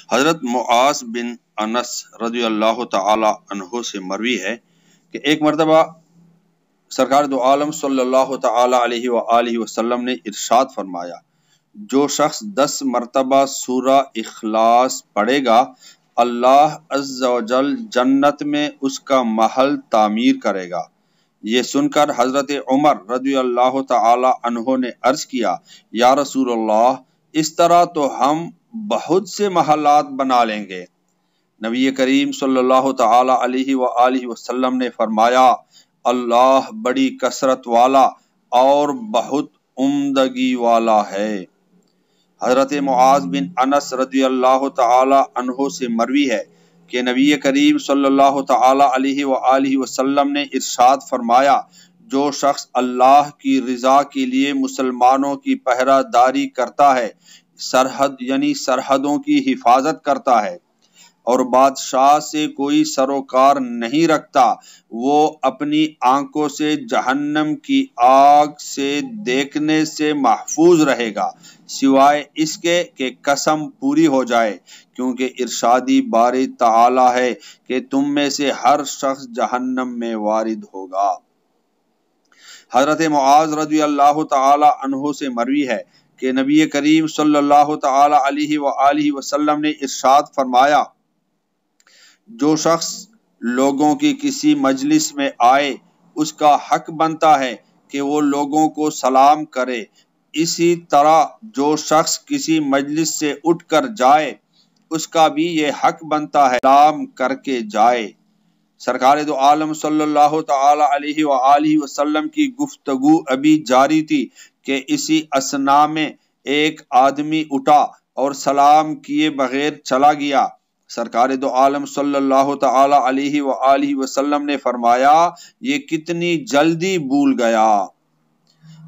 حضرت معاذ بن انس رضی اللہ تعالی عنہ سے مروی ہے کہ ایک مرتبہ سرکار دو عالم صلی اللہ تعالی علیہ وآلہ وسلم نے ارشاد فرمایا، جو شخص 10 مرتبہ سورہ اخلاص پڑھے گا اللہ عز و جل جنت میں اس کا محل تعمیر کرے گا۔ یہ سن کر حضرت عمر رضی اللہ تعالی عنہ نے عرض کیا، یا رسول اللہ، اس طرح تو ہم بہت سے محلات بنا لیں گے۔ نبی کریم صلی اللہ تعالی علیہ وآلہ وسلم نے فرمایا، اللہ بڑی کثرت والا اور بہت عمدگی والا ہے۔ حضرت معاذ بن انس رضی اللہ تعالی عنہ سے مروی ہے کہ نبی کریم صلی اللہ تعالی علیہ وآلہ وسلم نے ارشاد فرمایا، جو شخص اللہ کی رضا کے لیے مسلمانوں کی پہرہ داری کرتا ہے، سرحد یعنی سرحدوں کی حفاظت کرتا ہے اور بادشاہ سے کوئی سروکار نہیں رکھتا، وہ اپنی آنکھوں سے جہنم کی آگ سے دیکھنے سے محفوظ رہے گا، سوائے اس کے کہ قسم پوری ہو جائے، کیونکہ ارشادی باری تعالی ہے کہ تم میں سے ہر شخص جہنم میں وارد ہوگا۔ حضرت معاذ رضی اللہ تعالی عنہ سے مروی ہے کہ نبی کریم صلی اللہ تعالی علیہ وآلہ وسلم نے ارشاد فرمایا، جو شخص لوگوں کی کسی مجلس میں آئے اس کا حق بنتا ہے کہ وہ لوگوں کو سلام کرے، اسی طرح جو شخص کسی مجلس سے اٹھ کر جائے اس کا بھی یہ حق بنتا ہے سلام کر کے جائے۔ سرکار دو عالم صلی اللہ تعالی علیہ وآلہ وسلم کی گفتگو ابھی جاری تھی کہ اسی اثنا میں ایک آدمی اٹھا اور سلام کیے بغیر چلا گیا۔ سرکار دو عالم صلی اللہ تعالی علیہ وآلہ وسلم نے فرمایا، یہ کتنی جلدی بھول گیا۔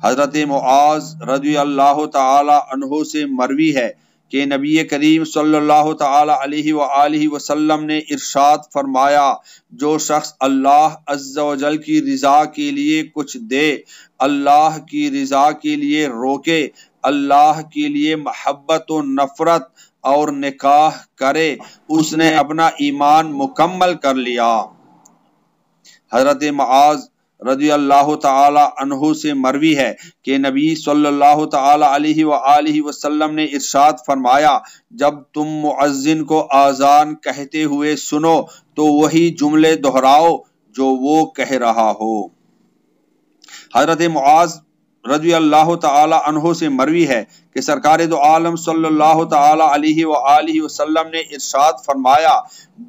حضرت معاذ رضی اللہ تعالی عنہ سے مروی ہے کہ نبی کریم صلی اللہ تعالی علیہ وآلہ وسلم نے ارشاد فرمایا، جو شخص اللہ عز و جل کی رضا کے لیے کچھ دے، اللہ کی رضا کے لیے روکے، اللہ کے لیے محبت و نفرت اور نکاح کرے، اس نے اپنا ایمان مکمل کر لیا۔ حضرت معاذ رضی اللہ تعالی عنہ سے مروی ہے کہ نبی صلی اللہ تعالی علیہ وآلہ وسلم نے ارشاد فرمایا، جب تم مؤذن کو آذان کہتے ہوئے سنو تو وہی جملے دہراؤ جو وہ کہہ رہا ہو۔ حضرت معاذ رضی اللہ تعالی عنہ سے مروی ہے کہ سرکار دو عالم صلی اللہ تعالی علیہ وآلہ وسلم نے ارشاد فرمایا،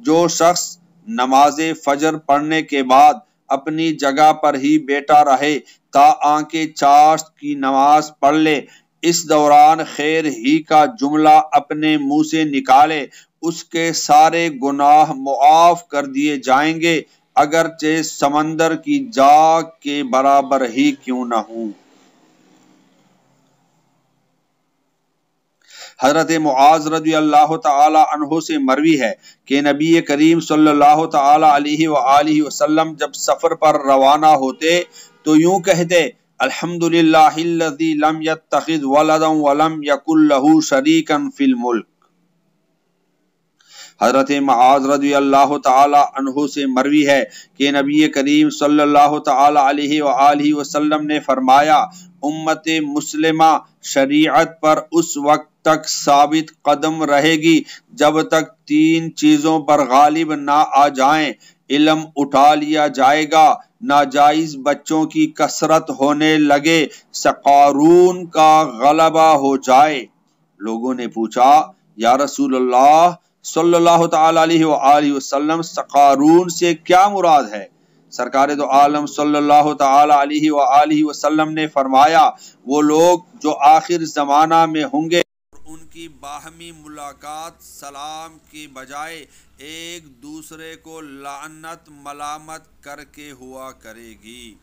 جو شخص نماز فجر پڑھنے کے بعد اپنی جگہ پر ہی بیٹھا رہے تا آنکھ چاشت کی نماز پڑھ لے، اس دوران خیر ہی کا جملہ اپنے منہ سے نکالے، اس کے سارے گناہ معاف کر دیے جائیں گے، اگرچہ سمندر کی جاگ کے برابر ہی کیوں نہ ہوں۔ حضرت معاذ رضی اللہ تعالی عنہ سے مروی ہے کہ نبی کریم صلی اللہ تعالی علیہ وآلہ وسلم جب سفر پر روانہ ہوتے تو یوں کہتے، الحمدللہ الذی لم یتخذ ولدا ولم یکن لہ شریکا فی الملک۔ حضرت معاذ رضی اللہ تعالی عنہ سے مروی ہے کہ نبی کریم صلی اللہ تعالی علیہ وآلہ وسلم نے فرمایا، امت مسلمہ شریعت پر اس وقت تک ثابت قدم رہے گی جب تک 3 چیزوں پر غالب نہ آ جائیں، علم اٹھا لیا جائے گا، ناجائز بچوں کی کثرت ہونے لگے، قارون کا غلبہ ہو جائے۔ لوگوں نے پوچھا، یا رسول اللہ صلی اللہ تعالی علیہ وآلہ وسلم، قارون سے کیا مراد ہے؟ سرکار دو عالم صلی اللہ تعالی علیہ وآلہ وسلم نے فرمایا، وہ لوگ جو آخر زمانہ میں ہوں گے ان کی باہمی ملاقات سلام کی بجائے ایک دوسرے کو لعنت ملامت کر کے ہوا کرے گی۔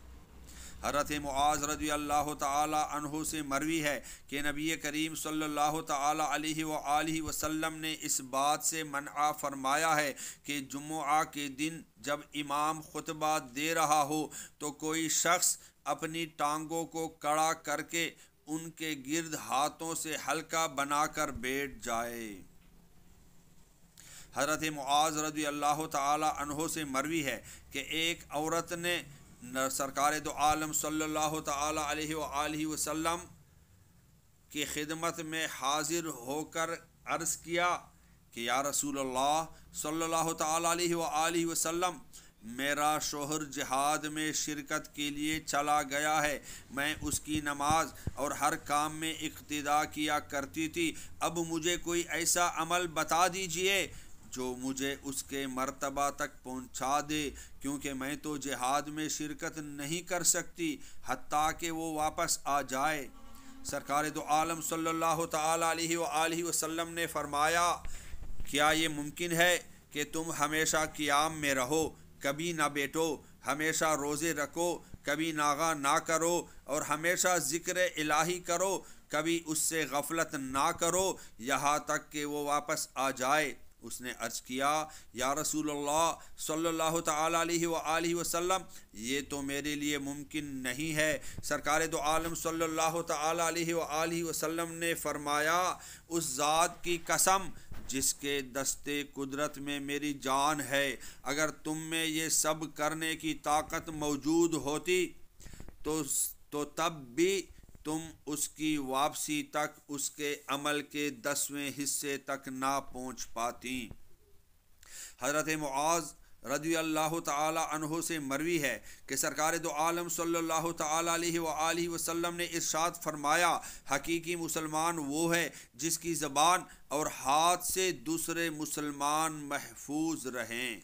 حضرت معاذ رضی اللہ تعالی عنہ سے مروی ہے کہ نبی کریم صلی اللہ تعالی علیہ وآلہ وسلم نے اس بات سے منع فرمایا ہے کہ جمعہ کے دن جب امام خطبہ دے رہا ہو تو کوئی شخص اپنی ٹانگوں کو کڑا کر کے ان کے گرد ہاتھوں سے حلقہ بنا کر بیٹھ جائے۔ حضرت معاذ رضی اللہ تعالی عنہ سے مروی ہے کہ ایک عورت نے سرکار دو عالم صلی اللہ تعالی علیہ وآلہ وسلم کی خدمت میں حاضر ہو کر عرض کیا کہ یا رسول اللہ صلی اللہ تعالی علیہ وآلہ وسلم، میرا شوہر جہاد میں شرکت کے لیے چلا گیا ہے، میں اس کی نماز اور ہر کام میں اقتداء کیا کرتی تھی، اب مجھے کوئی ایسا عمل بتا دیجئے جو مجھے اس کے مرتبہ تک پہنچا دے، کیونکہ میں تو جہاد میں شرکت نہیں کر سکتی حتیٰ کہ وہ واپس آ جائے۔ سرکار دو عالم صلی اللہ تعالی علیہ وآلہ وسلم نے فرمایا، کیا یہ ممکن ہے کہ تم ہمیشہ قیام میں رہو، کبھی نہ بیٹھو، ہمیشہ روزے رکھو، کبھی ناغہ نہ کرو، اور ہمیشہ ذکر الہی کرو، کبھی اس سے غفلت نہ کرو یہاں تک کہ وہ واپس آ جائے؟ اس نے عرض کیا، یا رسول اللہ صلی اللہ تعالی علیہ وآلہ وسلم، یہ تو میرے لیے ممکن نہیں ہے۔ سرکار دو عالم صلی اللہ تعالی علیہ وآلہ وسلم نے فرمایا، اس ذات کی قسم جس کے دستے قدرت میں میری جان ہے، اگر تم میں یہ سب کرنے کی طاقت موجود ہوتی تو تب بھی تم اس کی واپسی تک اس کے عمل کے 10ویں حصے تک نہ پہنچ پاتی۔ حضرت معاذ رضی اللہ تعالی عنہ سے مروی ہے کہ سرکار دو عالم صلی اللہ تعالی علیہ وآلہ وسلم نے ارشاد فرمایا، حقیقی مسلمان وہ ہے جس کی زبان اور ہاتھ سے دوسرے مسلمان محفوظ رہیں۔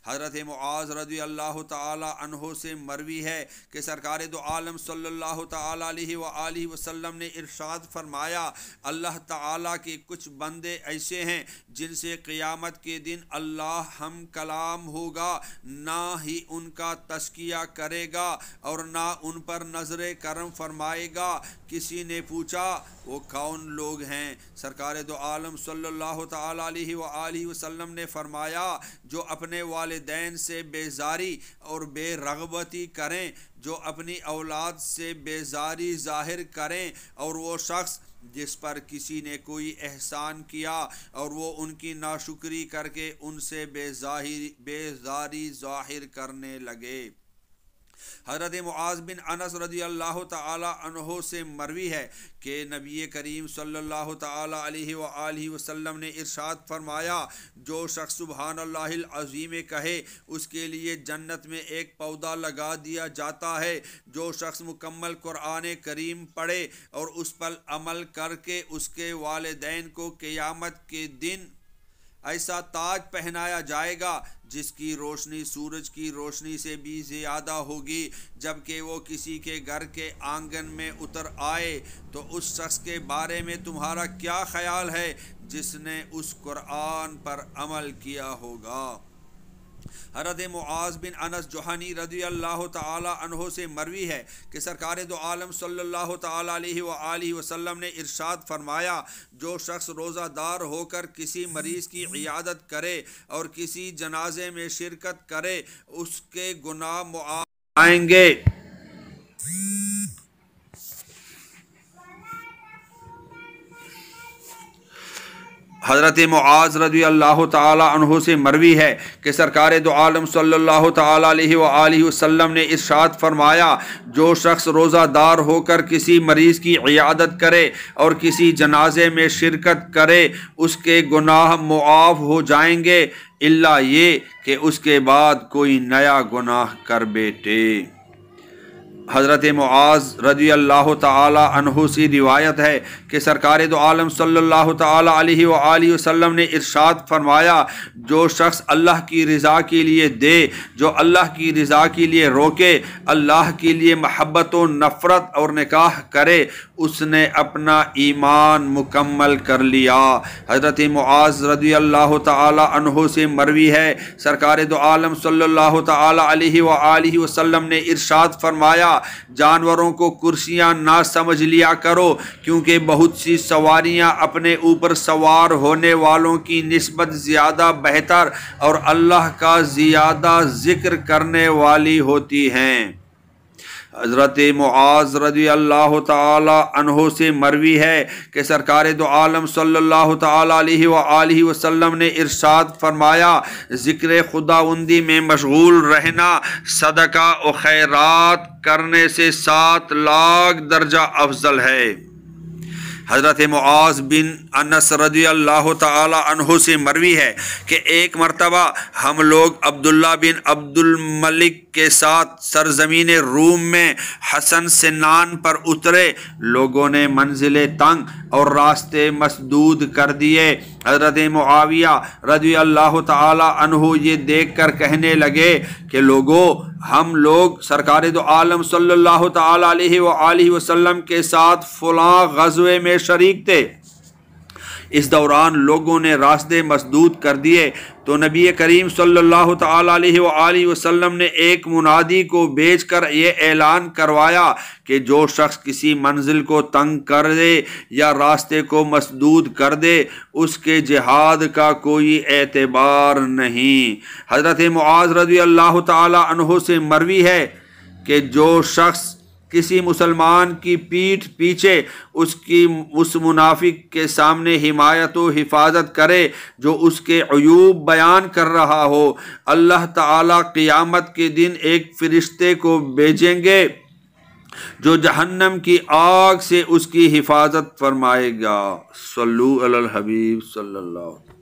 حضرت معاذ رضی اللہ تعالی عنہ سے مروی ہے کہ سرکار دو عالم صلی اللہ تعالی علیہ وآلہ وسلم نے ارشاد فرمایا، اللہ تعالی کے کچھ بندے ایسے ہیں جن سے قیامت کے دن اللہ ہم کلام ہوگا، نہ ہی ان کا تزکیہ کرے گا اور نہ ان پر نظر کرم فرمائے گا۔ کسی نے پوچھا، وہ کون لوگ ہیں؟ سرکار دو عالم صلی اللہ تعالی علیہ وآلہ وسلم نے فرمایا، جو اپنے والدین سے بیزاری اور بے رغبتی کریں، جو اپنی اولاد سے بیزاری ظاہر کریں، اور وہ شخص جس پر کسی نے کوئی احسان کیا اور وہ ان کی ناشکری کر کے ان سے بیزاری ظاہر کرنے لگے۔ حضرت معاذ بن انس رضی اللہ تعالی عنہ سے مروی ہے کہ نبی کریم صلی اللہ تعالی علیہ وآلہ وسلم نے ارشاد فرمایا، جو شخص سبحان اللہ العظیم کہے اس کے لیے جنت میں ایک پودا لگا دیا جاتا ہے۔ جو شخص مکمل قرآن کریم پڑھے اور اس پر عمل کر کے اس کے والدین کو قیامت کے دن ایسا تاج پہنایا جائے گا جس کی روشنی سورج کی روشنی سے بھی زیادہ ہوگی، جبکہ وہ کسی کے گھر کے آنگن میں اتر آئے، تو اس شخص کے بارے میں تمہارا کیا خیال ہے جس نے اس قرآن پر عمل کیا ہوگا؟ حضرت معاذ بن انس جوہنی رضی اللہ تعالی عنہ سے مروی ہے کہ سرکار دو عالم صلی اللہ تعالی علیہ وآلہ وسلم نے ارشاد فرمایا، جو شخص روزہ دار ہو کر کسی مریض کی عیادت کرے اور کسی جنازے میں شرکت کرے، اس کے گناہ معاف آئیں گے۔ حضرت معاذ رضی اللہ تعالی عنہ سے مروی ہے کہ سرکار دو عالم صلی اللہ تعالی علیہ وآلہ وسلم نے ارشاد فرمایا، جو شخص روزہ دار ہو کر کسی مریض کی عیادت کرے اور کسی جنازے میں شرکت کرے، اس کے گناہ معاف ہو جائیں گے، الا یہ کہ اس کے بعد کوئی نیا گناہ کر بیٹھے۔ حضرت معاذ رضی اللہ تعالی عنہ سے روایت ہے کہ سرکار دو عالم صلی اللہ تعالی علیہ وآلہ وسلم نے ارشاد فرمایا، جو شخص اللہ کی رضا کے لیے دے، جو اللہ کی رضا کے لیے روکے، اللہ کے لیے محبت و نفرت اور نکاح کرے، اس نے اپنا ایمان مکمل کر لیا۔ حضرت معاذ رضی اللہ تعالی عنہ سے مروی ہے، سرکار دو عالم صلی اللہ تعالی علیہ وآلہ وسلم نے ارشاد فرمایا، جانوروں کو کرسیاں نہ سمجھ لیا کرو، کیونکہ بہت سی سواریاں اپنے اوپر سوار ہونے والوں کی نسبت زیادہ بہتر اور اللہ کا زیادہ ذکر کرنے والی ہوتی ہیں۔ حضرت معاذ رضی اللہ تعالی عنہ سے مروی ہے کہ سرکار دو عالم صلی اللہ تعالی علیہ وآلہ وسلم نے ارشاد فرمایا، ذکر خداوندی میں مشغول رہنا صدقہ و خیرات کرنے سے 7 لاکھ درجہ افضل ہے۔ حضرت معاذ بن انس رضی اللہ تعالی عنہ سے مروی ہے کہ ایک مرتبہ ہم لوگ عبداللہ بن عبد الملک کے ساتھ سرزمین روم میں حسن سنان پر اترے۔ لوگوں نے منزلیں تنگ اور راستے مسدود کر دیے۔ حضرت معاویہ رضی اللہ تعالی عنہ یہ دیکھ کر کہنے لگے کہ لوگوں، ہم لوگ سرکار دو عالم صلی اللہ تعالی علیہ وآلہ وسلم کے ساتھ فلاں غزوے میں شریک تھے۔ اس دوران لوگوں نے راستے مسدود کر دیے تو نبی کریم صلی اللہ تعالی علیہ وآلہ وسلم نے ایک منادی کو بھیج کر یہ اعلان کروایا کہ جو شخص کسی منزل کو تنگ کر دے یا راستے کو مسدود کر دے اس کے جہاد کا کوئی اعتبار نہیں۔ حضرت معاذ رضی اللہ تعالی عنہ سے مروی ہے کہ جو شخص کسی مسلمان کی پیٹھ پیچھے اس منافق کے سامنے حمایت و حفاظت کرے جو اس کے عیوب بیان کر رہا ہو، اللہ تعالی قیامت کے دن ایک فرشتے کو بھیجیں گے جو جہنم کی آگ سے اس کی حفاظت فرمائے گا۔ صلو علی الحبیب صلی اللہ علیہ وسلم۔